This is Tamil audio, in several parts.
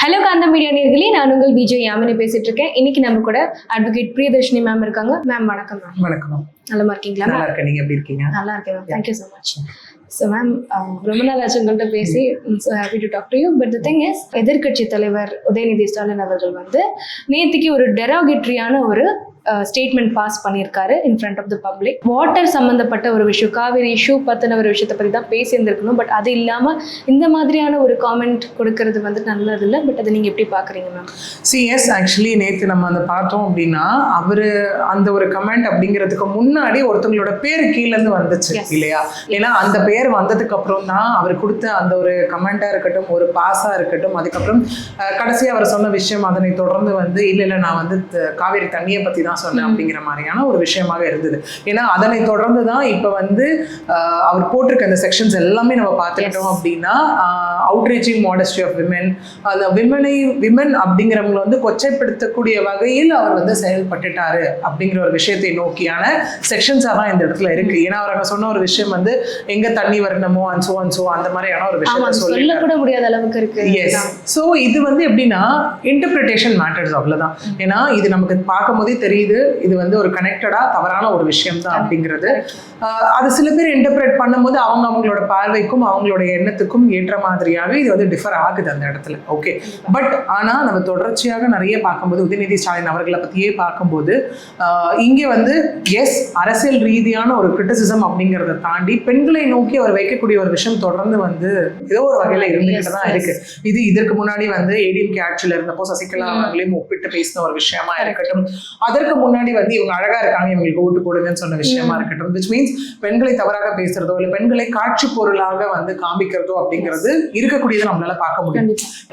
ஹலோ காந்தா மீடியா நேயர்களே, நான் உங்கள் விஜய் யாமினி பேசிட்டு இருக்கேன். இன்னைக்கு நம்ம கூட அட்வொகேட் பிரியதர்ஷினி மேம் இருக்காங்க. மேம் வணக்கம். மேம் வணக்கம். நல்லா இருக்கீங்களா? நல்லா இருக்கேன். நீங்க எப்படி இருக்கீங்க? நல்லா இருக்கேன் ma'am. Thank you so much. So ma'am, ரொம்ப நாள் ஆச்சு உங்கள்கிட்ட பேசி. So happy to talk to you. But the thing is, எதிர்கட்சி தலைவர் உதயநிதி ஸ்டாலின் அவர்கள் வந்து நேற்றுக்கு ஒரு டெரோகேட்டரியான ஒரு ஸ்டேட்மெண்ட் பாஸ் பண்ணியிருக்காரு in front of the public. Water சம்மந்தப்பட்ட ஒரு விஷயம், காவேரி இஷ்யூ பற்றின ஒரு விஷயத்தை பற்றி தான் பேசியிருந்திருக்கணும். பட் அது இல்லாமல் இந்த மாதிரியான ஒரு காமெண்ட் கொடுக்கறது வந்து நல்லது இல்லை. பட் அதை நீங்கள் எப்படி பார்க்குறீங்க மேம்? எஸ், ஆக்சுவலி நேற்று நம்ம அந்த பார்த்தோம் அப்படின்னா, அவர் அந்த ஒரு கமெண்ட் அப்படிங்கிறதுக்கு முன்னாடி ஒருத்தவங்களோட பேர் கீழேருந்து வந்துச்சு இல்லையா? ஏன்னா அந்த பேர் வந்ததுக்கு அப்புறம் தான் அவர் கொடுத்த அந்த ஒரு கமெண்ட்டாக இருக்கட்டும், ஒரு பாஸாக இருக்கட்டும், அதுக்கப்புறம் கடைசியாக அவர் சொன்ன விஷயம் அதனை தொடர்ந்து வந்து இல்லை நான் வந்து காவேரி தண்ணியை பற்றி தான் சொன்னேன் அப்படிங்கிற மாதிரியான ஒரு விஷயமாக இருந்தது. ஏன்னா அதனை தொடர்ந்து தான் இப்போ வந்து அவர் போட்டிருக்க அந்த செக்ஷன்ஸ் எல்லாமே நம்ம பார்த்துக்கிட்டோம் அப்படின்னா, அவுட்ரீச்சிங் மாடஸ்டி ஆஃப் விமென், அந்த விமன் அப்படிங்கிறவங்களை வந்து கொச்சைப்படுத்தக்கூடிய வகையில் அவர் வந்து செயல்பட்டுட்டாரு அப்படிங்கிற ஒரு விஷயத்தை நோக்கியான செக்ஷன்ஸாக தான் இந்த இடத்துல இருக்கு. ஏன்னா அவர் அங்கே சொன்ன ஒரு விஷயம் வந்து எங்க தண்ணி வரணுமோ அன்சோ அந்த மாதிரியான ஒரு விஷயம் சொல்ல கூட முடியாத அளவுக்கு இருக்கு. எஸ். ஸோ இது வந்து எப்படின்னா இன்டர்பிரிட்டேஷன் மேட்டர்ஸ், அவ்வளோதான். ஏன்னா இது நமக்கு பார்க்கும் போதே தெரியுது இது வந்து ஒரு கனெக்டடா தவறான ஒரு விஷயம் தான் அப்படிங்கிறது. அது சில பேர் இன்டர்பிரேட் பண்ணும்போது அவங்களோட பார்வைக்கும் அவங்களோட எண்ணத்துக்கும் ஏற்ற மாதிரியாக இது வந்து டிஃபர் ஆகுது அந்த இடத்துல. ஓகே, பட் ஆனால் நம்ம தொடர்ச்சியாக நிறைய பார்க்கும்போது உதயநிதி ஸ்டாலின் அவர்களை பற்றியே பார்க்கும்போது இங்கே வந்து எஸ், அரசியல் ரீதியான ஒரு கிரிட்டிசிசம் அப்படிங்கிறத தாண்டி பெண்களை நோக்கி அவர் வைக்கக்கூடிய ஒரு விஷயம் தொடர்ந்து வந்து ஏதோ ஒரு வகையில் இருந்துகிட்டு தான் இருக்கு. இதற்கு முன்னாடி வந்து ஏடிஎம்கே ஆட்சியில் இருந்தப்போ சசிகலா அவர்களையும் ஒப்பிட்டு பேசின ஒரு விஷயமா இருக்கட்டும், அதற்கு முன்னாடி வந்து இவங்க அழகா இருக்காங்க இவங்களுக்கு ஓட்டு போடுங்கன்னு சொன்ன விஷயமா இருக்கட்டும், விச் மீன்ஸ் பெண்களை தவறாக பேசுறதோ இல்லை பெண்களை காட்சி பொருளாக வந்து காமிக்கிறதோ அப்படிங்கிறது இருக்கக்கூடியதை நம்மளால பார்க்க முடியும்.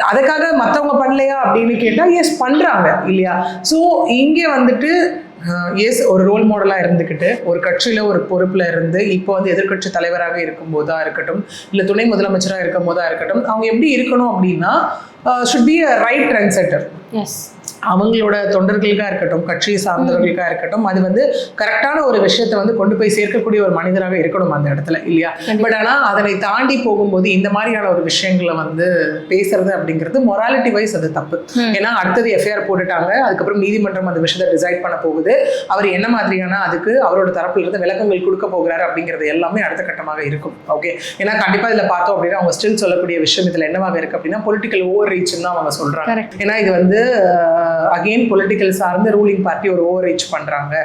அதுக்காக மற்றவங்க பண்ணலையா அப்படின்னு கேட்டா எஸ், பண்றாங்க இல்லையா? ஸோ இங்கே வந்துட்டு எஸ், ஒரு ரோல் மாடலாக இருந்துக்கிட்டு ஒரு கட்சியில் ஒரு பொறுப்பில் இருந்து இப்போ வந்து எதிர்கட்சி தலைவராக இருக்கும் போதா இருக்கட்டும், இல்லை துணை முதலமைச்சராக இருக்கும் போதா இருக்கட்டும், அவங்க எப்படி இருக்கணும் அப்படின்னா should be a right trend செட்டர். அவங்களோட தொண்டர்களுக்காக இருக்கட்டும், கட்சியை சார்ந்தவர்களுக்காக இருக்கட்டும், அது வந்து கரெக்டான ஒரு விஷயத்தை வந்து கொண்டு போய் சேர்க்கக்கூடிய ஒரு மனிதராக இருக்கணும் அந்த இடத்துல இல்லையா? பட் ஆனால் அதனை தாண்டி போகும்போது இந்த மாதிரியான ஒரு விஷயங்களை வந்து பேசுறது அப்படிங்கிறது மொராலிட்டி வைஸ் அது தப்பு. ஏன்னா அடுத்தது எஃப்ஐஆர் போட்டுட்டாங்க, அதுக்கப்புறம் நீதிமன்றம் அந்த விஷயத்தை டிசைட் பண்ண போகுது. அவர் என்ன மாதிரியான அதுக்கு அவரோட தரப்புல இருந்து விளக்கங்கள் கொடுக்க போகிறாரு அப்படிங்கிறது எல்லாமே அடுத்த கட்டமாக இருக்கும். ஓகே, ஏன்னா கண்டிப்பா இதுல பார்த்தோம் அப்படின்னா அவங்க ஸ்டில் சொல்லக்கூடிய விஷயம் இதுல என்னவாக இருக்கு அப்படின்னா பொலிட்டிக்கல் ஓவர் ரீச் தான் அவங்க சொல்றாங்க. ஏன்னா இது வந்து அகெயின் பொலிட்டிக்கல் சார்ந்து ரூலிங் பார்ட்டி ஒரு ஓவர் ரீச் பண்றாங்க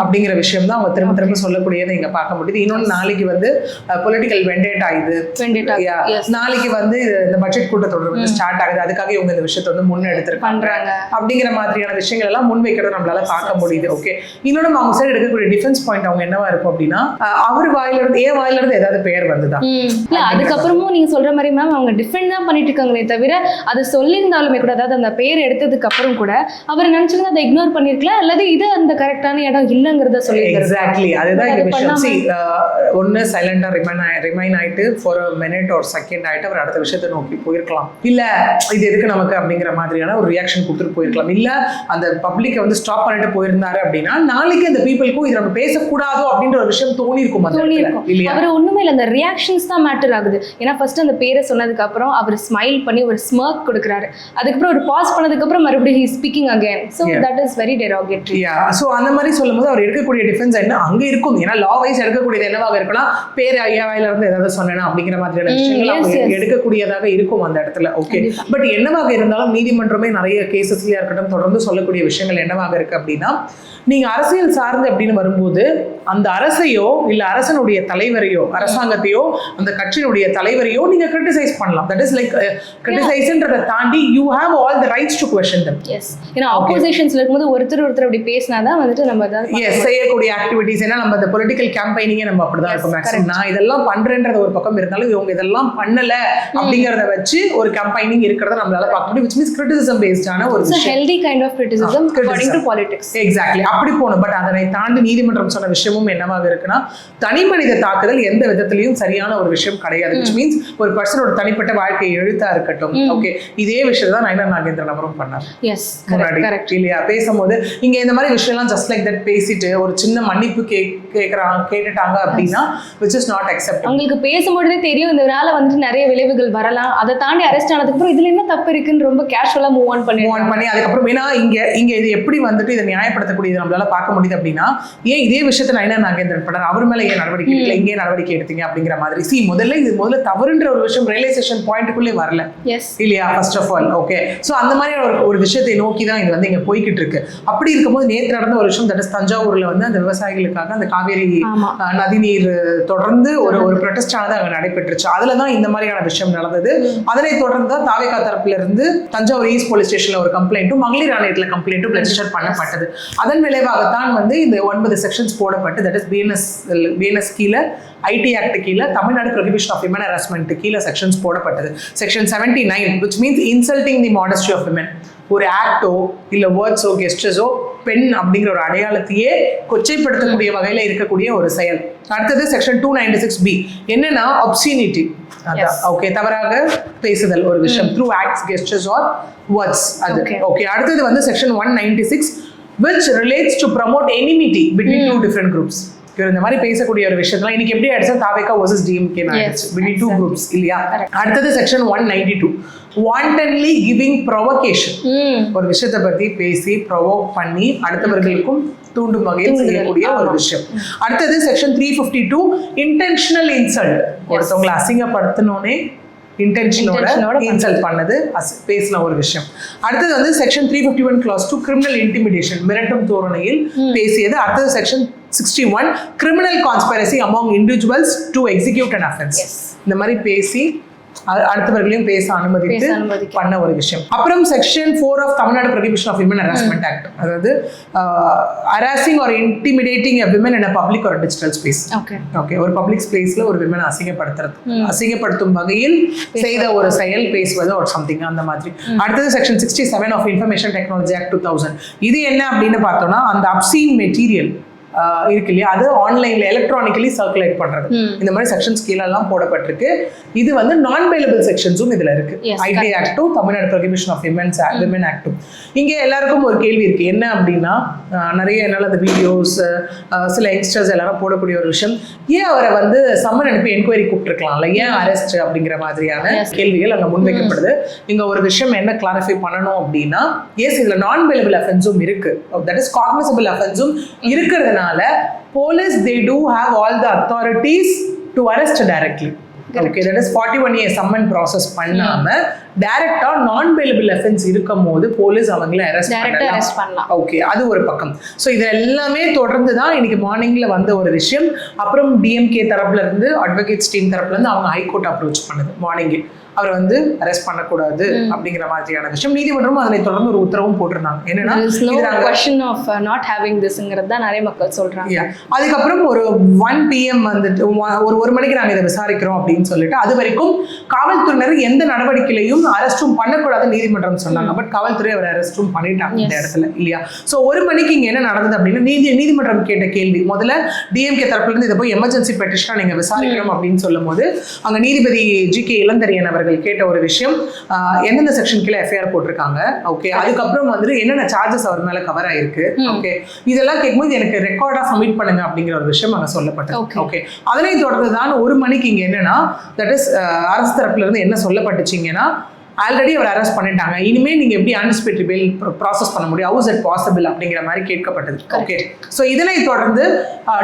அப்படிங்கிற விஷயம் தான் அவங்க திரும்ப திரும்ப சொல்லக்கூடியதை இங்க பார்க்க முடியுது. இன்னொன்று நாளைக்கு வந்து பொலிட்டிக்கல் வெண்டேட்டா இது நாளைக்கு வந்து இந்த பட்ஜெட் கூட்டத்தொடர் வந்து ஸ்டார்ட் ஆகுது, அதுக்காக இவங்க இந்த விஷயத்தை வந்து முன்னெடுத்திருக்காங்க அப்படிங்கிற மாதிரியான விஷயங்கள் எல்லாம் முன்வைக்கிறத நம்மளால பார்க்க முடியுது. ஓகே, இன்னொன்று அவங்க சைடு எடுக்கக்கூடிய டிஃபென்ஸ் பாயிண்ட் அவங்க என்னவா இருக்கும் அப்படின்னா, அவர் வாயிலிருந்து ஏதாவது பெயர் வந்துதான் அதுக்கப்புறமும் நீங்க சொல்ற மாதிரி மேம் அவங்க டிஃபெண்ட் தான் பண்ணிட்டு இருக்காங்களே தவிர அதை சொல்லியிருந்தாலுமே கூட, அதாவது அந்த பெயர் எடுத்ததுக்கு அப்புறம் கூட அவர் நினைச்சிருந்தா அதை இக்னோர் பண்ணிருக்கலாம், அல்லது இது அந்த கரெக்டான இடம் இல்லைங்கிறத சொல்லி. எக்ஸாக்ட்லி, அதுதான் இந்த விஷயம். ஒன்னு சைலண்டா ரிமைன் ஆயிட்டு ஃபார் அ மினிட் ஒரு செகண்ட் ஆயிட்டு அவர் அடுத்த விஷயத்தை நோக்கி போயிருக்கலாம், இல்ல இது எதுக்கு நமக்கு அப்படிங்கிற மாதிரியான ஒரு ரியாக்ஷன் கொடுத்துட்டு போயிருக்கலாம், இல்ல அந்த பப்ளிக்கை வந்து ஸ்டாப் பண்ணிட்டு போயிருந்தாரு அப்படின்னா நாளைக்கு அந்த பீப்புளுக்கும் இது நம்ம பேசக்கூடாதோ அப்படின்ற ஒரு விஷயம் தோணிருக்கும். அவர் ஒண்ணுமே இல்லை, அந்த ரியாக்ஷன்ஸ் தான் மேட்டர் ஆகுது. ஏன்னா ஃபர்ஸ்ட் அந்த பேரை சொன்னதுக்கு அப்புறம் அவர் ஸ்மைல் பண்ணி ஒரு ஸ்மர்க் கொடுக்குறாரு, அதுக்கப்புறம் ஒரு பாஸ் பண்ணதுக்கு அப்புறம் மறுபடியும் he is speaking again, so that is very derogatory. so அந்த மாதிரி சொல்லும்போது அவர் எடுக்கக்கூடிய டிஃபென்ஸ் என்ன அங்க இருக்கும். ஏன்னா லா வைஸ் எடுக்கக்கூடியது என்னவாக இருக்கலாம், பேர் ஐயாவாயில இருந்து ஏதாவது சொன்னேன்னா அப்படிங்கிற மாதிரியான விஷயங்கள் எடுக்கக்கூடியதாக இருக்கும் அந்த இடத்துல. ஓகே, பட் என்னவாக இருந்தாலும் நீதிமன்றமே நிறைய கேசஸ்லயா இருக்கட்டும் தொடர்ந்து சொல்லக்கூடிய விஷயங்கள் என்னவாக இருக்கு அப்படின்னா, நீங்க அரசியல் சார்ந்து அப்படின்னு வரும்போது அந்த அரசையோ இல்ல அரசனுடைய தலைவரையோ அரசாங்கத்தையோ அந்த கட்சியினுடைய தலைவரையோ நீங்க கிரிட்டிசைஸ் பண்ணலாம். தட் இஸ் லைக் கிரிட்டிசைஸ்ன்றதை தாண்டி you have all the rights to question them. Yes, ஏன்னா ஆப்போசிஷன்ஸ்ல இருக்கும்போது ஒருத்தர் அப்படி பேசினாதான் வந்துட்டு நம்ம செய்யக்கூடிய ஆக்டிவிட்டிஸ். ஏன்னா நம்ம இந்த பொலிட்டிக்கல் கேம்பெயினிங்கே நம்ம அப்படிதான் இருக்கும் மேக்ஸிமம். நான் இதெல்லாம் பண்றேன்றது ஒரு பக்கம் இருந்தாலும் இவங்க இதெல்லாம் பண்ணல அப்படிங்கறத வச்சு ஒரு கேம்பெயினிங் இருக்கிறத நம்மளால பார்க்க முடியும், which means criticism based ஆன ஒரு விஷயம். healthy kind of criticism according to politics. Exactly, அப்படி போகணும். பட் அதனை தாண்டி நீதிமன்றம் சொன்ன விஷயமும் என்னவாக இருக்குன்னா, தனி மனித தாக்குதல் எந்த விதத்திலையும் சரியான ஒரு விஷயம் கிடையாது. which means ஒரு பர்சனோட தனிப்பட்ட வாழ்க்கை எழுத்தா இருக்கட்டும். ஓகே, இதே விஷயம் தான் நயனா நாகேந்திரன் அவரும் பண்ணாங்க. பண்ணார் எஸ் முன்னாடி கரெக்ட் இல்லையா? பேசும்போது இங்க இந்த மாதிரி விஷயம்லாம் ஜஸ்ட் லைக் தட் பேசிட்டு ஒரு சின்ன மன்னிப்பு கேட்டுட்டாங்க அப்படின்னா which is not acceptable. அவங்களுக்கு பேசும்பொழுதே தெரியும் இதனால வந்துட்டு நிறைய விளைவுகள் வரலாம், அதை தாண்டி அரெஸ்ட் ஆனதுக்கு அப்புறம் இதுல என்ன தப்பு இருக்குன்னு ரொம்ப கேஷுவலா மூவ் ஆன் பண்ணி அதுக்கப்புறம் ஏன்னா இங்க இது எப்படி வந்துட்டு இதை நியாயப்படுத்தக்கூடியது நம்மளால பார்க்க முடியுது அப்படின்னா, ஏன் இதே விஷயத்த நயனா நாகேந்திரன் பண்ணார், அவர் மேல ஏன் நடவடிக்கை எடுக்கல, இங்கே நடவடிக்கை எடுத்தீங்க அப்படிங்கிற மாதிரி. முதல்ல தவறுன்ற ஒரு விஷயம் ரியலைசேஷன் பாயிண்ட்டுக்குள்ளே வரல இல்லையா? First of all okay. So அந்த மாதிரி ஒரு விஷயத்தை நோக்கி தான் இது வந்து இங்க போய்கிட்டு இருக்கு. அப்படி இருக்கும்போது நேற்று நடந்த ஒரு விஷயம், தட் இஸ் தஞ்சாவூர்ல வந்து அந்த விவசாயிகளுக்காக அந்த காவேரி நதிநீர் தொடர்ந்து ஒரு ப்ரொடெஸ்ட் ஆனது அங்கே நடைபெற்றுச்சு. அதுலதான் இந்த மாதிரியான விஷயம் நடந்தது. அதனை தொடர்ந்து தான் தாவேகா தரப்புல இருந்து தஞ்சாவூர் ஈஸ்ட் போலீஸ் ஸ்டேஷன்ல ஒரு கம்ப்ளைண்ட்டும் மகளிர் ஆணையத்தில் கம்ப்ளைண்ட்டும் ரெஜிஸ்டர் பண்ணப்பட்டது. அதன் விளைவாகத்தான் வந்து இந்த 9 செக்ஷன்ஸ் போடப்பட்டு, தட் இஸ் பிஎன்எஸ் கீழே, ஐடி ஆக்ட் கீழே, Tamil Nadu prohibition of women harassment கீழே செக்ஷன்ஸ் போடப்பட்டது. Section 79 which means insulting the modesty of women. ஒரு ஆக்டோ இல்ல வேர்ட்ஸோ கெஸ்டர்ஸோ பெண் அப்படிங்கிற ஒரு அடையாளத்தையே கொச்சைப்படுத்தக்கூடிய வகையில இருக்கக்கூடிய ஒரு செயல். அடுத்தது செக்ஷன் 296B என்னன்னா obscenity. ஓகே, தவறாக பேசுதல் ஒரு விஷயம் through acts, gestures or words. அது ஓகே. அடுத்தது வந்து section 196 which relates to promote enmity between two different groups. இந்த மாதிரி பேசக்கூடிய ஒரு விஷயத்துல இன்னைக்கு எப்படி ஆயிடுச்சு, தாவேகா vs DMK ஆயிடுச்சு between two groups இல்லையா? அடுத்தது செக்ஷன் 192 wantonly giving provocation. ஒரு விஷயத்தை பத்தி பேசி ப்ரொவோக் பண்ணி அடுத்தவர்களுக்கும் தூண்டும் வகையில் செய்யக்கூடிய ஒரு விஷயம். அடுத்தது செக்ஷன் 352 intentional insult. ஒருத்தவங்களை அசிங்கப்படுத்தணும்னே இன்டென்ஷனோட இன்சல்ட் பண்ணது, பேசின ஒரு விஷயம். அடுத்தது வந்து செக்ஷன் 351 clause 2 கிரிமினல் இன்டிமிடேஷன், மிரட்டும் தோரணையில் பேசியது. அடுத்தது section 61 criminal conspiracy among individuals to execute an offence. இந்த மாதிரி பேசி அடுத்தவர்களையும் பேச அனுமதித்து பண்ண ஒரு விஷயம். அப்புறம் section 4 of Tamil Nadu prohibition of women harassment act, அதாவது harassing or intimidating a women in a public or digital space. Okay, ஒரு பப்ளிக் ஸ்பேஸ்ல ஒரு விமன் அசிங்கப்படுத்தும் வகையில் செய்த ஒரு செயல், பேசுவது ஒரு சம்திங் அந்த மாதிரி. அடுத்தது section 67 of information technology act 2000. இது என்ன அப்படின்னு பார்த்தோம்னா, அந்த அப்சீன் மெட்டீரியல் இருக்கு இல்லையா, அது ஆன்லைன்ல எலக்ட்ரானிக்கலி சர்க்குலேட் பண்றது. இந்த மாதிரி செக்ஷன்ஸ் கீழே எல்லாம் போடப்பட்டிருக்கு. இது வந்து நான் பெயிலபிள் செக்ஷன்ஸும் இதுல இருக்கு. ஐடி ஆக்டும் தமிழ்நாடு ப்ரொஹிபிஷன் ஆஃப் விமன் ஆக்டும். இங்க எல்லாருக்கும் ஒரு கேள்வி இருக்கு, என்ன அப்படின்னா, நிறைய என்னால அந்த வீடியோஸ் சில யங்ஸ்டர்ஸ் எல்லாரும் போடக்கூடிய ஒரு விஷயம், ஏன் அவரை வந்து சம்மன் அனுப்பி என்கொயரி கூப்பிட்டுருக்கலாம்ல, ஏன் அரெஸ்ட் அப்படிங்கிற மாதிரியான கேள்விகள் அங்க முன்வைக்கப்படுது. இங்க ஒரு விஷயம் என்ன கிளாரிஃபை பண்ணணும் அப்படின்னா, எஸ் இதுல நான் பெயிலபிள் அஃபென்ஸும் இருக்கு, தட் இஸ் காக்னிசபிள் அஃபென்ஸும் இருக்கிறதுனால police they do have all the authorities to arrest directly. Okay, that is 41A summon process பண்ணாம டைரக்டா நான் பெயிலபிள் அஃபென்ஸ் இருக்கும்போது போலீஸ் அவங்களை அரெஸ்ட் பண்ணலாம். ஓகே, அது ஒரு பக்கம். ஸோ இது எல்லாமே தொடர்ந்து தான் இன்னைக்கு மார்னிங்ல வந்த ஒரு விஷயம். அப்புறம் டிஎம்கே தரப்புல இருந்து, அட்வொகேட்ஸ் டீம் தரப்புல இருந்து அவங்க ஹைகோர்ட் அப்ரோச் பண்ணுது மார்னிங்கே, அவர் வந்து அரெஸ்ட் பண்ணக்கூடாது அப்படிங்கிற மாதிரியான விஷயம். நீதிமன்றமும் அதனை தொடர்ந்து ஒரு உத்தரவும் போட்டிருந்தாங்க. என்னன்னா நிறைய மக்கள் சொல்றாங்க. அதுக்கப்புறம் ஒரு 1 PM வந்துட்டு ஒரு மணிக்கு நாங்க இதை விசாரிக்கிறோம் அப்படின்னு சொல்லிட்டு, அது வரைக்கும் காவல்துறையினர் எந்த நடவடிக்கையிலையும் அரெஸ்டும் பண்ணக்கூடாது நீதிமன்றம் சொன்னாங்க. பட் காவல்துறை அவர் அரெஸ்டும் பண்ணிட்டாங்க இந்த இடத்துல இல்லையா? ஸோ 1 மணிக்கு இங்க என்ன நடந்தது அப்படின்னா, நீதிமன்றம் கேட்ட கேள்வி, முதல்ல டிஎம்கே தரப்புல இருந்து இதை போய் எமர்ஜென்சி பெட்டிஷனா நீங்க விசாரிக்கணும் அப்படின்னு சொல்லும் போது, அங்க நீதிபதி GK இளந்தரியன் அவர் கேட்ட ஒரு விஷயம், எந்தெந்த செக்ஷன் கீழே எஃப்ஐஆர் போட்டிருக்காங்க, ஓகே, அதுக்கப்புறம் வந்து என்னென்ன சார்ஜஸ் அவர் மேல கவர் ஆயிருக்கு, ஓகே, இதெல்லாம் கேட்கும்போது எனக்கு ரெக்கார்டா சப்மிட் பண்ணுங்க அப்படிங்கிற ஒரு விஷயம் அங்க சொல்லப்பட்டது. ஓகே, அதனை தொடர்ந்து தான் 1 மணிக்கு இங்க என்னன்னா, தட் இஸ் அரசு தரப்புல இருந்து என்ன சொல்லப்பட்டுச்சிங்கன்னா, ஆல்ரெடி அவர் அரெஸ்ட் பண்ணிட்டாங்க, இனிமே நீங்க எப்படி ஆன்டிசிபேட்டரி பெயில் ப்ராசஸ் பண்ண முடியும், ஹவு இஸ் இட் பாசிபிள் அப்படிங்கிற மாதிரி கேட்கப்பட்டது. ஓகே, ஸோ இதனை தொடர்ந்து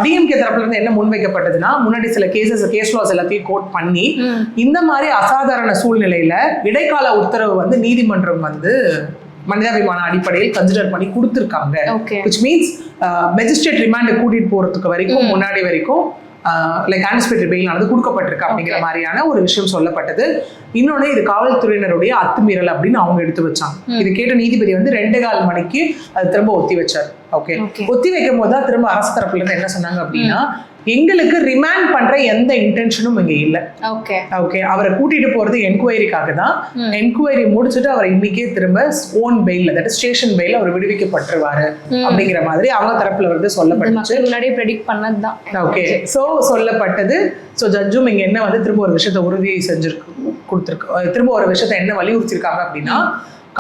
டிஎம்கே தரப்புல இருந்து என்ன முன்வைக்கப்பட்டதுன்னா, முன்னாடி சில கேஸ் லாஸ் எல்லாத்தையும் கோட் பண்ணி, இந்த மாதிரி அசாதாரண சூழ்நிலையில இடைக்கால உத்தரவு வந்து நீதிமன்றம் வந்து மனிதாபிமான அடிப்படையில் கன்சிடர் பண்ணி கொடுத்துருக்காங்க. விச் மீன்ஸ் மெஜிஸ்ட்ரேட் ரிமாண்ட் கூட்டிட்டு போறதுக்கு வரைக்கும் முன்னாடி வரைக்கும் லைக் ஆன்டிசிபேட்டரி பெயில் ஆனது கொடுக்கப்பட்டிருக்கு அப்படிங்கிற மாதிரியான ஒரு விஷயம் சொல்லப்பட்டது. இன்னொன்னு, இது காவல்துறையினருடைய அத்துமீறல் அப்படின்னு அவங்க எடுத்து வச்சாங்க. இது கேட்ட நீதிபதி வந்து 2:15 மணிக்கு அது திரும்ப ஒத்தி வச்சார். ஓகே, ஒத்தி வைக்கும் போது தான் திரும்ப அரசு தரப்புல இருந்து என்ன சொன்னாங்க அப்படின்னா, எங்களுக்கு ரிமாண்ட் பண்ற எந்த இன்டென்ஷனும் இங்க இல்ல. ஓகே, அவரை கூட்டிட்டு போறது என்கொயரிக்காக தான். என்கொயரி முடிச்சுட்டு அவரை இன்னைக்கே திரும்ப own bail, that is station bail அவர் விடுவிக்கப்பட்டுருவாரு அப்படிங்கிற மாதிரி அவங்க தரப்புல வந்து சொல்லப்பட்டுச்சு. முன்னாடியே ப்ரெடிக்ட் பண்ணதுதான். ஓகே, சோ சொல்லப்பட்டது. ஸோ ஜட்ஜும் இங்க என்ன வந்து திரும்ப ஒரு விஷயத்த உறுதி செஞ்சிருக்கு கொடுத்துருக்கு, திரும்ப ஒரு விஷயத்த என்ன வலியுறுத்திருக்காங்க அப்படின்னா,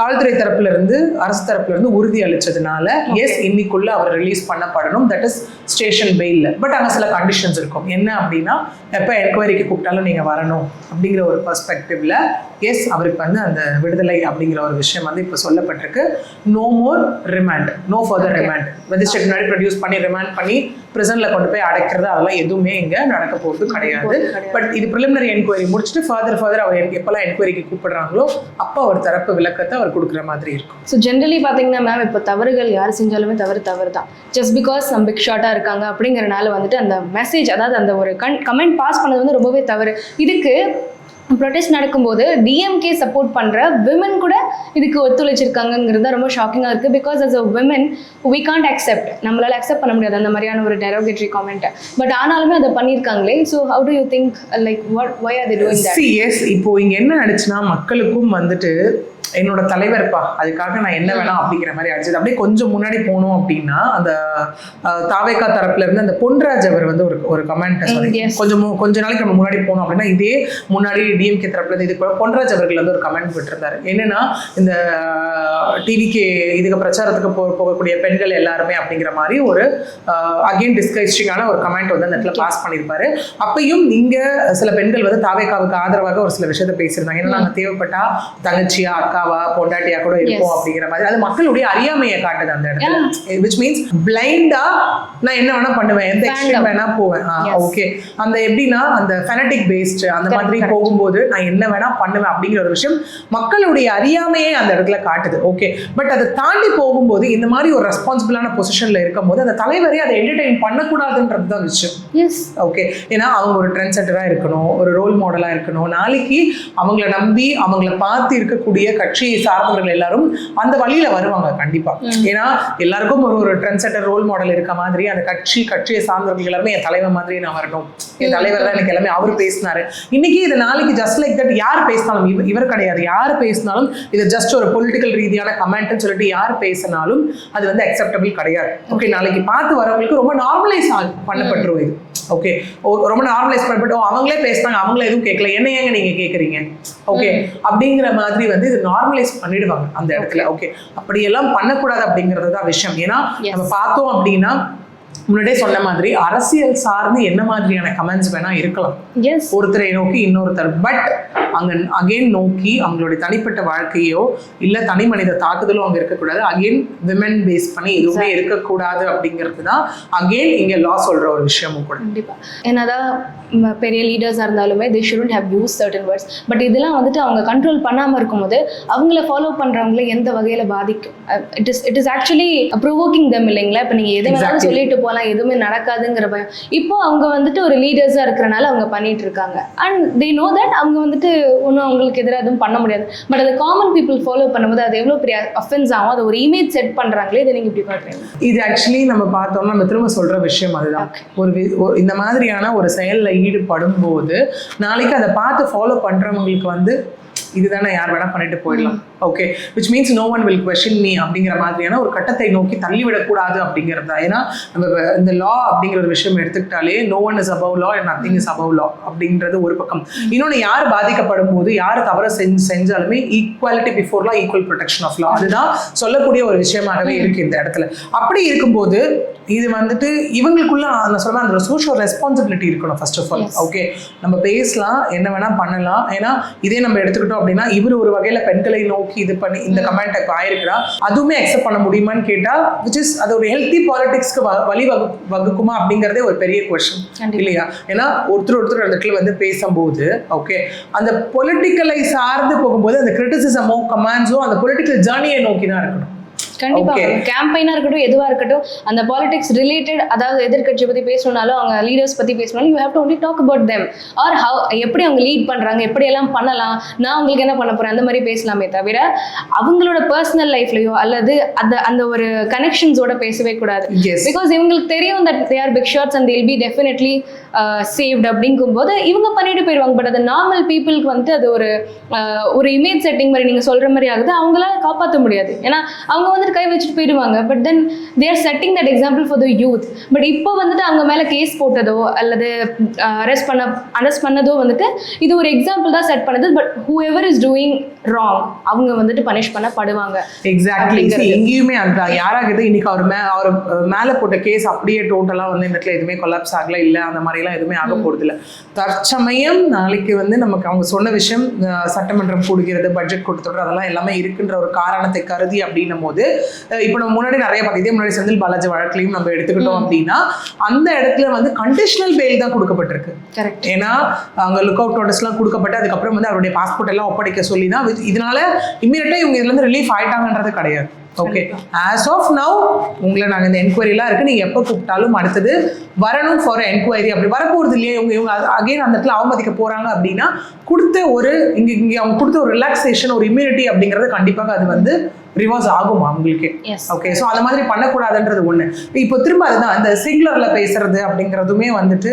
காவல்துறை தரப்புல இருந்து அரசு தரப்புல இருந்து உறுதி அளிச்சதுனால எஸ் இன்னைக்குள்ள அவர் ரிலீஸ் பண்ணப்படணும், தட் இஸ் ஸ்டேஷன் பெயில்ல. பட் அங்கே சில கண்டிஷன்ஸ் இருக்கும். என்ன அப்படின்னா எப்போ என்கொயரிக்கு கூப்பிட்டாலும் நீங்க வரணும் அப்படிங்கிற ஒரு பெர்ஸ்பெக்டிவ்ல எஸ் அவருக்கு வந்து அந்த விடுதலை அப்படிங்கிற ஒரு விஷயம் வந்து இப்போ சொல்லப்பட்டிருக்கு. No more remand, no further remand. Magistrate முன்னாடி ப்ரொடியூஸ் பண்ணி ரிமாண்ட் பண்ணி பிரிசன்ல கொண்டு போய் அடைக்கிறது அதெல்லாம் எதுவுமே இங்க நடக்க போகிறது கிடையாது. பட் இது ப்ரிலிமினரி என்கொயரி முடிச்சுட்டு ஃபர்தர் அவர் எப்பெல்லாம் என்கொயரிக்கு கூப்பிடுறாங்களோ அப்போ அவர் தரப்பு விளக்கத்தை அவர் கொடுக்குற மாதிரி இருக்கும். ஸோ ஜென்ரலி பார்த்தீங்கன்னா மேம், இப்போ தவறுகள் யார் செஞ்சாலுமே தவறு தான். ஜஸ்ட் பிகாஸ் நம்ம பிக் ஷார்ட்டாக இருக்காங்க அப்படிங்கிறனால வந்துட்டு அந்த மெசேஜ், அதாவது அந்த ஒரு கமெண்ட் பாஸ் பண்ணது வந்து ரொம்பவே தவறு. இதுக்கு ப்ரொடெஸ்ட் நடக்கும்போது டிஎம்கே சப்போர்ட் பண்ணுற விமன் கூட இதுக்கு ஒத்துழைச்சிருக்காங்கிறது தான் ரொம்ப ஷாக்கிங்காக இருக்குது. Because as a women we can't accept, நம்மளால் அக்செப்ட் பண்ண முடியாது அந்த மாதிரியான ஒரு டெரோகேட்டரி காமெண்ட்டை. பட் ஆனாலுமே அதை பண்ணியிருக்காங்களே. So how do you think, like why are they doing that? Yes, இப்போ இங்கே என்ன ஆயிடுச்சுன்னா மக்களுக்கும் வந்துட்டு என்னோட தலைவர்ப்பா அதுக்காக நான் என்ன வேணாம் அப்படிங்கிற மாதிரி ஆயிடுச்சு. அப்படியே கொஞ்சம் முன்னாடி போனோம் அப்படின்னா அந்த தாவேகா தரப்புல இருந்து அந்த பொன்ராஜ் அவர் வந்து ஒரு கமெண்ட் கொஞ்ச நாளைக்கு நம்ம முன்னாடி போனோம் அப்படின்னா இதே முன்னாடி டிஎம்கே தரப்புல இருந்து இது பொன்ராஜ் அவர்கள் வந்து ஒரு கமெண்ட் விட்டுருந்தாரு. என்னன்னா இந்த டிவிக்கு இதுக்கு பிரச்சாரத்துக்கு போகக்கூடிய பெண்கள் எல்லாருமே அப்படிங்கிற மாதிரி ஒரு அகெயின் டிஸ்கஸ்டிங்கான ஒரு கமெண்ட் வந்து அந்த இடத்துல பாஸ் பண்ணியிருப்பாரு. அப்பையும் இங்க சில பெண்கள் வந்து தாவேகாவுக்கு ஆதரவாக ஒரு சில விஷயத்த பேசியிருந்தாங்க. ஏன்னா நாங்கள் தேவைப்பட்டா தங்கச்சியா அக்காவா பொண்டாட்டியா கூட இருக்கும் அப்படிங்கிற மாதிரி. அது மக்களுடைய அறியாமையை காட்டுது அந்த இடத்துல. which means பிளைண்டா நான் என்ன வேணா பண்ணுவேன், எந்த எக்ஸ்ட்ரீம் வேணா போவேன். ஓகே, அந்த எப்படின்னா அந்த ஃபெனடிக் பேஸ்ட் அந்த மாதிரி போகும்போது நான் என்ன வேணா பண்ணுவேன் அப்படிங்கிற ஒரு விஷயம் மக்களுடைய அறியாமையே அந்த இடத்துல காட்டுது. ஓகே, பட் அதை தாண்டி போகும்போது இந்த மாதிரி ஒரு ரெஸ்பான்சிபிளான பொசிஷன்ல இருக்கும் போது அந்த தலைவரே அதை என்டர்டெயின் பண்ணக்கூடாதுன்றது தான் விஷயம். ஓகே, ஏன்னா அவங்க ஒரு ட்ரெண்ட் செட்டரா இருக்கணும், ஒரு ரோல் மாடலா இருக்கணும். நாளைக்கு அவங்கள நம்பி அவங்கள பார்த்து இருக்கக்கூடிய கட்சியை சார்ந்தவர்கள் எல்லாரும் அந்த வழியில வருவாங்க கண்டிப்பா. ஏன்னா எல்லாருக்கும் ஒரு ட்ரெண்ட் செட்டர் ரோல் மாடல் இருக்க மாதிரி அந்த கட்சியை சார்ந்தவர்கள் எல்லாருமே என் தலைவர் மாதிரி நான் வரணும், என் தலைவர் தான் எனக்கு எல்லாமே அவர் பேசினாரு. இன்னைக்கு இது நாளைக்கு ஜஸ்ட் லைக் தட் யார் பேசினாலும் இவர் கிடையாது, யார் பேசினாலும் இது ஜஸ்ட் ஒரு பொலிட்டிக்கல் ரீதியான கமெண்ட்னு சொல்லிட்டு யார் பேசினாலும் அது வந்து அக்செப்டபிள் கிடையாது. ஓகே, நாளைக்கு பார்த்து வரவங்களுக்கு ரொம்ப நார்மலைஸ் பண்ணப்பட்டுரும் இது. ஓகே, ரொம்ப நார்மலைஸ் பண்ணப்பட்டு அவங்களே பேசினாங்க, அவங்களே எதுவும் கேட்கல, என்ன ஏங்க நீங்க கேட்குறீங்க, ஓகே அப்படிங்கிற மாதிரி வந்து இது நார்மலைஸ் பண்ணிடுவாங்க அந்த இடத்துல. ஓகே, அப்படியெல்லாம் பண்ணக்கூடாது அப்படிங்கிறது தான் விஷயம். ஏன்னா நம்ம பார்த்தோம் அப்படின்னா முன்னாடியே சொன்ன மாதிரி அரசியல் சார்ந்து என்ன மாதிரியான கமெண்ட்ஸ் வேணா இருக்கலாம் ஒருத்தரை நோக்கி இன்னொருத்தர். பட் அங்க அகெயின் நோக்கி அவங்களுடைய தனிப்பட்ட வாழ்க்கையோ இல்ல தனி மனித தாக்குதலோ அங்க இருக்கக்கூடாது. அகெயின் விமன் பேஸ் பண்ணி எதுவுமே இருக்கக்கூடாது அப்படிங்கிறது தான் அகெயின் இங்க லா சொல்ற ஒரு விஷயமும் கூட. கண்டிப்பா, என்னதான் பெரிய லீடர்ஸாக இருந்தாலுமே they shouldn't have used certain words. But இதெல்லாம் வந்துட்டு அவங்க கண்ட்ரோல் பண்ணாமல் இருக்கும்போது அவங்கள ஃபாலோ பண்ணுறவங்கள எந்த வகையில் பாதிக்கும்? இட் இஸ் ஆக்சுவலி ப்ரொவோக்கிங் தம் இல்லைங்களா? இப்போ நீங்கள் எது வேணாலும் சொல்லிட்டு போகலாம், எதுவுமே நடக்காதுங்கிற பயம். இப்போ அவங்க வந்துட்டு ஒரு லீடர்ஸாக இருக்கிறனால அவங்க பண்ணிட்டு இருக்காங்க. அண்ட் தே நோ தட் அவங்க வந்துட்டு ஒன்றும் அவங்களுக்கு எதிராக எதுவும் பண்ண முடியாது. பட் அதை காமன் பீப்புள் ஃபாலோ பண்ணும்போது அது எவ்வளோ பெரிய அஃபென்ஸ் ஆகும். அது ஒரு இமேஜ் செட் பண்ணுறாங்களே, இதை நீங்கள் இப்படி காட்டுறீங்க. இது ஆக்சுவலி நம்ம பார்த்தோம்னா நம்ம திரும்ப சொல்கிற விஷயம் அதுதான். இந்த மாதிரியான ஒரு செயலில் ஈடுபடும் போது நாளைக்கு அதை பார்த்து ஃபாலோ பண்றவங்களுக்கு வந்து இதுதானே யார் வேணா பண்ணிட்டு போயிடலாம். Okay, which means no one will question me அப்படிங்கிற மாதிரியான ஒரு கட்டத்தை நோக்கி தள்ளிவிடக்கூடாது அப்படிங்கிறது தான். ஏன்னா நம்ம இந்த லா அப்படிங்கிற ஒரு விஷயம் எடுத்துக்கிட்டாலே no one is above law and nothing is above law அப்படின்றது ஒரு பக்கம். இன்னொன்று, யார் பாதிக்கப்படும் போது யார் தவறு செஞ்சாலுமே equality before law, equal protection of law, அதுதான் சொல்லக்கூடிய ஒரு விஷயமாகவே இருக்கு இந்த இடத்துல. அப்படி இருக்கும்போது இது வந்துட்டு இவங்களுக்குள்ள நான் சொல்லுவேன் அந்த சோஷியல் ரெஸ்பான்சிபிலிட்டி இருக்கணும் ஃபர்ஸ்ட் ஆஃப் ஆல். ஓகே, நம்ம பேசலாம், என்ன வேணா பண்ணலாம். ஏன்னா இதே நம்ம எடுத்துக்கிட்டோம் அப்படின்னா இவர் ஒரு வகையில பெண்களை நோக்கி இது பண்ணி இந்த கமெண்ட் ஆயிருக்கிறா, அதுவுமே அக்செப்ட் பண்ண முடியுமான்னு கேட்டா விச் இஸ் அது ஒரு ஹெல்த்தி பாலிடிக்ஸ்க்கு வழி வகுக்குமா அப்படிங்கிறதே ஒரு பெரிய கொஸ்டின் இல்லையா? ஏன்னா ஒருத்தர் அந்த இடத்துல வந்து பேசும்போது ஓகே அந்த பொலிட்டிக்கலை சார்ந்து போகும்போது அந்த கிரிட்டிசிசமோ கமெண்ட்ஸோ அந்த பொலிட்டிக்கல் ஜேர்னியை நோக்கி தான் இருக்கணும். கண்டிப்பா, கேம்பெயினா இருக்கட்டும் எதுவா இருக்கட்டும், அந்த பாலிடிக்ஸ் ரிலேட்டட், அதாவது எதிர்கட்சி பத்தி பேசணும்னாலும் அவங்க லீடர்ஸ் பத்தி பேசணும்னாலும் you have to only talk about them or how, எப்படி அவங்க லீட் பண்றாங்க, எப்படி எல்லாம் பண்ணலாம், நான் உங்களுக்கு என்ன பண்ண போறேன், அந்த மாதிரி பேசலாமே தவிர அவங்களோட பர்சனல் லைஃப்லயோ அல்லது அந்த ஒரு கனெக்ஷன்ஸோட பேசவே கூடாது. பிகாஸ் இவங்களுக்கு தெரியும் that they are big shots and they will be definitely saved அப்படிங்கும் போது இவங்க பண்ணிட்டு போயிடுவாங்க. பட் அது நார்மல் பீப்புளுக்கு வந்து அது ஒரு இமேஜ் செட்டிங் மாதிரி நீங்க சொல்ற மாதிரி ஆகுது, அவங்களால காப்பாற்ற முடியாது. ஏன்னா அவங்க வந்து வந்துட்டு கை வச்சுட்டு போயிடுவாங்க. But then they are setting that example for the youth. But இப்போ வந்துட்டு அவங்க மேலே கேஸ் போட்டதோ அல்லது அரெஸ்ட் பண்ணதோ வந்துட்டு இது ஒரு எக்ஸாம்பிள் தான் செட் பண்ணது. But who ever is doing wrong அவங்க வந்துட்டு பனிஷ் பண்ணப்படுவாங்க. எக்ஸாக்ட்லி. எங்கேயுமே அதுதான் யாராகுது இன்னைக்கு அவர் மேலே போட்ட கேஸ் அப்படியே டோட்டலாக வந்து இந்த இடத்துல எதுவுமே கொலாப்ஸ் ஆகல, இல்லை அந்த மாதிரிலாம் எதுவுமே ஆக போகிறது இல்லை. தற்சமயம் நாளைக்கு வந்து நமக்கு அவங்க சொன்ன விஷயம் சட்டமன்றம் கூடுகிறது, பட்ஜெட் கூட்டத்தொடர் அதெல்லாம் எல்லாமே இருக்குன்ற ஒரு காரணத்தை கருதி அப்படின்னும் போது இப்போ நம்ம முன்னாடி நிறைய பார்த்து இதே முன்னாடி செந்தில் பாலாஜி வழக்கிலையும் நம்ம எடுத்துக்கிட்டோம் அப்படின்னா அந்த இடத்துல வந்து கண்டிஷனல் பெயில் தான் கொடுக்கப்பட்டிருக்கு. ஏன்னா அங்கே லுக் அவுட் நோட்டஸ்லாம் கொடுக்கப்பட்டு அதுக்கப்புறம் வந்து அவருடைய பாஸ்போர்ட் எல்லாம் ஒப்படைக்க சொல்லி தான் இதனால இம்மீடியட்டாக இவங்க இதுலேருந்து ரிலீஃப் ஆயிட்டாங்கன்றது கிடையாது. ஓகே, ஆஸ் ஆஃப் நவ் உங்களை நாங்கள் இந்த என்கொயரிலாம் இருக்கு, நீங்கள் எப்போ கூப்பிட்டாலும் அடுத்தது வரணும் ஃபார் என்கொயரி. அப்படி வரப்போகிறது இல்லையா இவங்க அகைன் அந்த இடத்துல அவமதிக்க போகிறாங்க அப்படின்னா கொடுத்த ஒரு இங்கே அவங்க கொடுத்த ஒரு ரிலாக்ஸேஷன் ஒரு இம்யூனிட்டி அப்படிங்கிறது கண்டிப்பாக அது வந்து ரிவர்ஸ் ஆகும் அவங்களுக்கே. ஓகே, ஸோ அந்த மாதிரி பண்ணக்கூடாதுன்றது ஒன்று. இப்போ திரும்ப அதுதான் அந்த சிங்குலரில் பேசுறது அப்படிங்கிறதுமே வந்துட்டு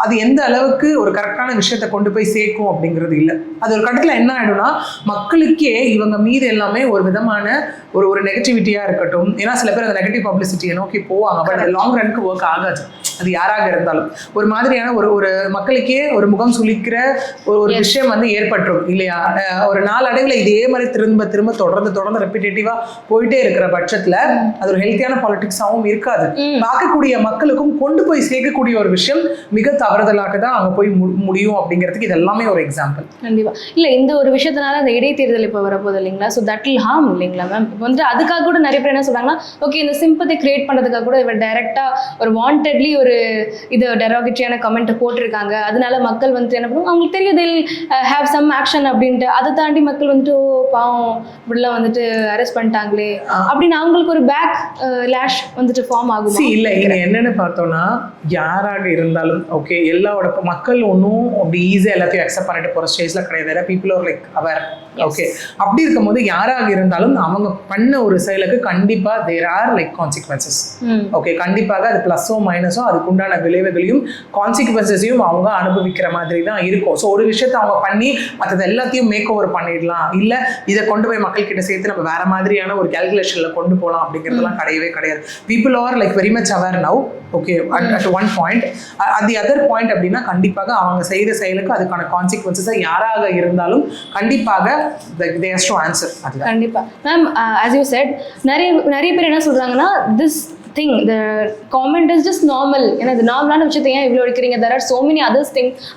அது எந்த அளவுக்கு ஒரு கரெக்டான விஷயத்தை கொண்டு போய் சேர்க்கும் அப்படிங்கிறது இல்லை. அது ஒரு கட்டத்தில் என்ன ஆகிடும்னா மக்களுக்கே இவங்க மீது எல்லாமே ஒரு விதமான ஒரு நெகட்டிவிட்டியாக இருக்கட்டும். ஏன்னா சில பேர் அந்த நெகட்டிவ் பப்ளிசிட்டியை நோக்கி போவாங்க. பட் அது லாங் ரனுக்கு ஒர்க் ஆகாது. அது யாராக இருந்தாலும் ஒரு மாதிரியான ஒரு மக்களுக்கே ஒரு முகம் சுளிக்கிற ஒரு விஷயம் வந்து ஏற்பட்டுரும் இல்லையா? ஒரு நாளடைவில் இதே மாதிரி திரும்ப திரும்ப தொடர்ந்து ரெப்பிட்டேட்டிவா போயிட்டே இருக்கிற பட்சத்துல அது ஒரு ஹெல்த்தியான பாலிடிக்ஸாவும் இருக்காது. பார்க்கக்கூடிய மக்களுக்கும் கொண்டு போய் சேர்க்கக்கூடிய ஒரு விஷயம் மிக தவறுதலாக தான் அங்க போய் முடியும் அப்படிங்கிறதுக்கு இது எல்லாமே ஒரு எக்ஸாம்பிள். கண்டிப்பா இல்ல இந்த ஒரு விஷயத்தினால அந்த இடைத்தேர்தல் இப்போ வரப்போகுது இல்லைங்களா? ஸோ தட் வில் ஹார்ம் இல்லைங்களா மேம்? இப்போ வந்து அதுக்காக கூட நிறைய பேர் என்ன சொல்றாங்கன்னா ஓகே இந்த சிம்பத்தை கிரியேட் பண்றதுக்காக கூட இவர் டைரக்டா ஒரு வாண்டட்லி ஒரு இது டெரோகேட்டரியான கமெண்ட் போட்டிருக்காங்க. அதனால மக்கள் வந்துட்டு என்ன பண்ணுவோம் அவங்களுக்கு தெரியுது ஹேவ் சம் ஆக்ஷன் அப்படின்ட்டு. அதை தாண்டி மக்கள் வந்துட்டு பாவம் இப்படிலாம் வந்துட்டு அரெஸ்ட் பண்ணிட்டாங்களே அப்படின்னு அவங்களுக்கு ஒரு பேக் லேஷ் வந்துட்டு ஃபார்ம் ஆகும். இல்லை இங்க என்னன்னு பார்த்தோம்னா யாராக இருந்தாலும் ஓகே எல்லாரோட மக்கள் ஒன்றும் அப்படி ஈஸியாக எல்லாத்தையும் அக்செப்ட் பண்ணிட்டு போகிற ஸ்டேஜ்ல கிடையாது. பீப்புள் ஆர் லைக் அவர். ஓகே, அப்படி இருக்கும்போது யாராக இருந்தாலும் அவங்க பண்ண ஒரு செயலுக்கு கண்டிப்பா there are like consequences. Okay, கண்டிப்பாக அது பிளஸோ மைனஸோ அதுக்குண்டான விளைவுகளையும் கான்சிக்வன்சஸையும் அவங்க அனுபவிக்கிற மாதிரி தான் இருக்கும். ஸோ ஒரு விஷயத்தை அவங்க பண்ணி மற்றது எல்லாத்தையும் மேக் ஓவர் பண்ணிடலாம், இல்லை இதை கொண்டு போய் மக்கள் கிட்ட சேர்த்து நம்ம வேற மாதிரியான ஒரு கேல்குலேஷன்ல கொண்டு போகலாம் அப்படிங்கிறதுலாம் கிடையவே கிடையாது. People are like very much aware now. Okay, at one point. At the other point அப்படின்னா கண்டிப்பாக அவங்க செய்த செயலுக்கு அதுக்கான கான்சிக்வன்சஸை யாராக இருந்தாலும் கண்டிப்பாக they have to answer. கண்டிப்பா மேம். as you said நிறைய பேர் என்ன சொல்றாங்கன்னா this thing the comment is just normal. ஏன்னா இது நார்மலான விஷயத்தை ஏன் இவ்வளோ எடுக்கிறீங்க? there are so many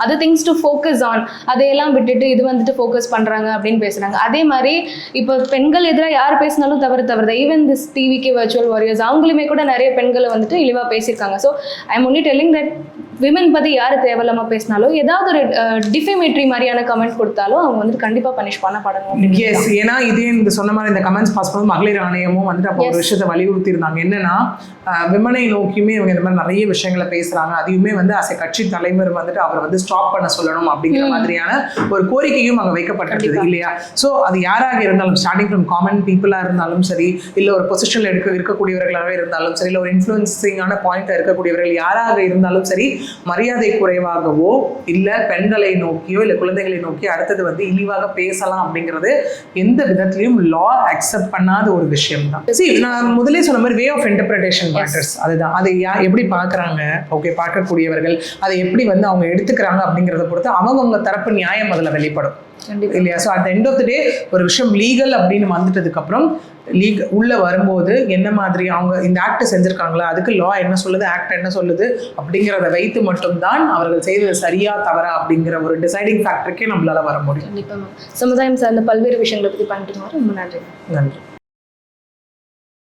other things to focus on. அதையெல்லாம் விட்டுட்டு இது வந்துட்டு ஃபோக்கஸ் பண்றாங்க அப்படின்னு பேசுறாங்க. அதே மாதிரி இப்போ பெண்கள் எதிராக யார் பேசினாலும் தவறு even this TVK virtual warriors அவங்களுமே கூட நிறைய பெண்களை வந்துட்டு இழிவா பேசியிருக்காங்க. So I am only telling that women பற்றி யார் தேவையில்லாம பேசினாலும் ஏதாவது ஒரு டிஃபேமேட்ரி மாதிரியான கமெண்ட் கொடுத்தாலும் அவங்க வந்துட்டு கண்டிப்பாக பனிஷ் பண்ணப்படணும். எஸ், ஏன்னா இதே இந்த சொன்ன மாதிரி இந்த கமெண்ட்ஸ் பாஸ் பண்ணும் மகளிர் ஆணையமும் வந்துட்டு அப்போ ஒரு விஷயத்தை வலியுறுத்தி இருந்தாங்க. என்னன்னா விமனை நோக்கியுமே இவங்க இந்த மாதிரி நிறைய விஷயங்களை பேசுறாங்க. அதையுமே வந்து அசை கட்சி தலைவர் வந்துட்டு அவரை வந்து ஸ்டாப் பண்ண சொல்லணும் அப்படிங்கிற மாதிரியான ஒரு கோரிக்கையும் அங்கே வைக்கப்பட்டிருக்குது இல்லையா? ஸோ அது யாராக இருந்தாலும் ஸ்டார்டிங் ஃப்ரம் காமன் பீப்புளாக இருந்தாலும் சரி, இல்லை ஒரு பொசிஷனில் இருக்கக்கூடியவர்களாகவே இருந்தாலும் சரி, இல்லை ஒரு இன்ஃப்ளூயன்சிங்கான பாயிண்ட்டாக இருக்கக்கூடியவர்கள் யாராக இருந்தாலும் சரி, மரியாதை குறைவாகவோ இல்லை பெண்களை நோக்கியோ இல்லை குழந்தைகளை நோக்கி அடுத்தது வந்து இழிவாக பேசலாம் அப்படிங்கிறது எந்த விதத்திலையும் லா அக்செப்ட் பண்ணாத ஒரு விஷயம் தான். சரி, நான் முதலே சொன்ன மாதிரி வே ஆஃப் இன்டர்பிரிட்டேஷன் மேட்டர்ஸ். அதுதான் அதை எப்படி பார்க்குறாங்க, ஓகே பார்க்கக்கூடியவர்கள் அதை எப்படி வந்து அவங்க எடுத்துக்கிறாங்க அப்படிங்கிறத பொறுத்து அவங்கவுங்க தரப்பு நியாயம் அதில் வெளிப்படும் இல்லையா? So at end of the day ஒரு விஷயம் லீகல் அப்படின்னு வந்துட்டதுக்கு அப்புறம் உள்ள வரும்போது என்ன மாதிரி அவங்க இந்த ஆக்ட் செஞ்சிருக்காங்களா, அதுக்கு லா என்ன சொல்லுது, ஆக்ட் என்ன சொல்லுது அப்படிங்கிறத வைத்து மட்டும்தான் அவர்கள் செய்தது சரியா தவறா அப்படிங்கிற ஒரு டிசைடிங் ஃபேக்டருக்கே நம்மளால வர முடியும். கண்டிப்பாக சமுதாயம் சார்ந்த பல்வேறு விஷயங்களை பற்றி பண்ணிட்டு ரொம்ப நன்றி.